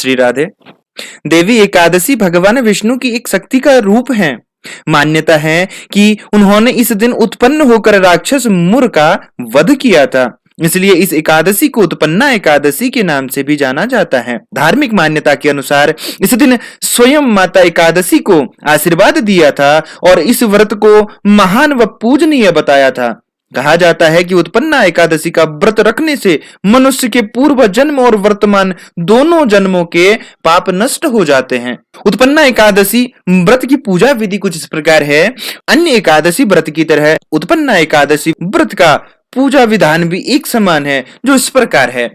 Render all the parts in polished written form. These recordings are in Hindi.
श्री राधे। देवी एकादशी भगवान विष्णु की एक शक्ति का रूप है। मान्यता है कि उन्होंने इस दिन उत्पन्न होकर राक्षस मुर का वध किया था। इसलिए इस एकादशी को उत्पन्ना एकादशी के नाम से भी जाना जाता है। धार्मिक मान्यता के अनुसार इस दिन स्वयं माता एकादशी को आशीर्वाद दिया था और इस व्रत को महान व पूजनीय बताया था। कहा जाता है कि उत्पन्ना एकादशी का व्रत रखने से मनुष्य के पूर्व जन्म और वर्तमान दोनों जन्मों के पाप नष्ट हो जाते हैं। उत्पन्ना एकादशी व्रत की पूजा विधि कुछ इस प्रकार है। अन्य एकादशी व्रत की तरह उत्पन्ना एकादशी व्रत का पूजा विधान भी एक समान है, जो इस प्रकार है।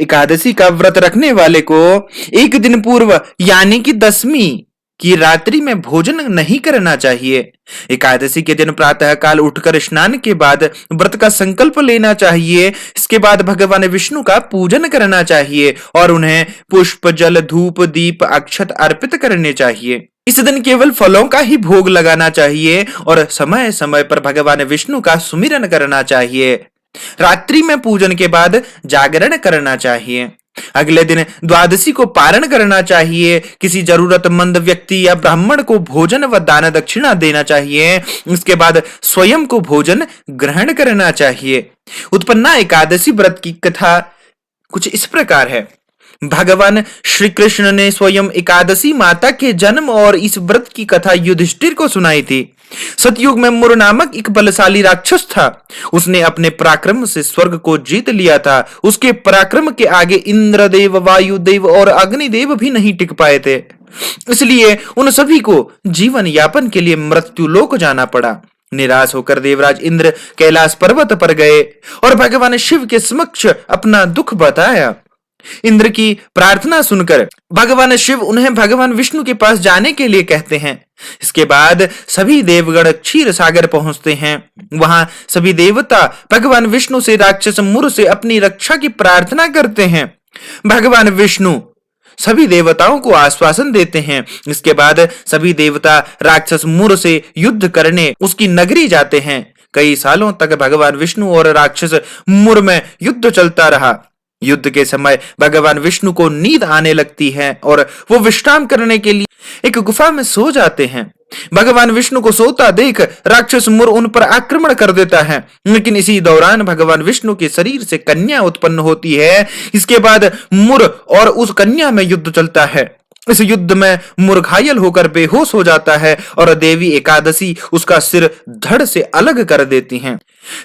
एकादशी का व्रत रखने वाले को एक दिन पूर्व यानी कि दसवीं की रात्रि में भोजन नहीं करना चाहिए। एकादशी के दिन प्रातः काल उठकर स्नान के बाद व्रत का संकल्प लेना चाहिए। इसके बाद भगवान विष्णु का पूजन करना चाहिए और उन्हें पुष्प, जल, धूप, दीप, अक्षत अर्पित करने चाहिए। इस दिन केवल फलों का ही भोग लगाना चाहिए और समय समय पर भगवान विष्णु का सुमिरन करना चाहिए। रात्रि में पूजन के बाद जागरण करना चाहिए। अगले दिन द्वादशी को पारण करना चाहिए। किसी जरूरतमंद व्यक्ति या ब्राह्मण को भोजन व दान दक्षिणा देना चाहिए। इसके बाद स्वयं को भोजन ग्रहण करना चाहिए। उत्पन्ना एकादशी व्रत की कथा कुछ इस प्रकार है। भगवान श्री कृष्ण ने स्वयं एकादशी माता के जन्म और इस व्रत की कथा युधिष्ठिर को सुनाई थी। सतयुग में मुर नामक एक बलशाली राक्षस था। उसने अपने पराक्रम से स्वर्ग को जीत लिया था। उसके पराक्रम के आगे इंद्रदेव, वायुदेव और अग्निदेव भी नहीं टिक पाए थे। इसलिए उन सभी को जीवन यापन के लिए मृत्युलोक जाना पड़ा। निराश होकर देवराज इंद्र कैलाश पर्वत पर गए और भगवान शिव के समक्ष अपना दुख बताया। इंद्र की प्रार्थना सुनकर भगवान शिव उन्हें भगवान विष्णु के पास जाने के लिए कहते हैं। इसके बाद सभी देवगण क्षीर सागर पहुंचते हैं। वहां सभी देवता भगवान विष्णु से राक्षस मुर से अपनी रक्षा की प्रार्थना करते हैं। भगवान विष्णु सभी देवताओं को आश्वासन देते हैं। इसके बाद सभी देवता राक्षस मुर से युद्ध करने उसकी नगरी जाते हैं। कई सालों तक भगवान विष्णु और राक्षस मुर में युद्ध चलता रहा। युद्ध के समय भगवान विष्णु को नींद आने लगती है और वो विश्राम करने के लिए एक गुफा में सो जाते हैं। भगवान विष्णु को सोता देख राक्षस मुर उन पर आक्रमण कर देता है, लेकिन इसी दौरान भगवान विष्णु के शरीर से कन्या उत्पन्न होती है। इसके बाद मुर और उस कन्या में युद्ध चलता है। इस युद्ध में मुर घायल होकर बेहोश हो जाता है और देवी एकादशी उसका सिर धड़ से अलग कर देती हैं।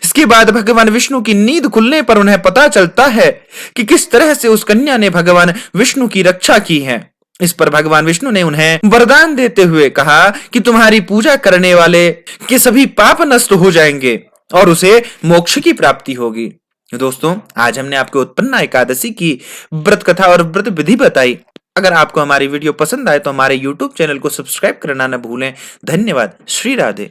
इसके बाद भगवान विष्णु की नींद खुलने पर उन्हें पता चलता है कि किस तरह से उस कन्या ने भगवान विष्णु की रक्षा की है। इस पर भगवान विष्णु ने उन्हें वरदान देते हुए कहा कि तुम्हारी पूजा करने वाले के सभी पाप नष्ट हो जाएंगे और उसे मोक्ष की प्राप्ति होगी। दोस्तों, आज हमने आपको उत्पन्ना एकादशी की व्रत कथा और व्रत विधि बताई। अगर आपको हमारी वीडियो पसंद आए तो हमारे YouTube चैनल को सब्सक्राइब करना न भूलें। धन्यवाद। श्री राधे।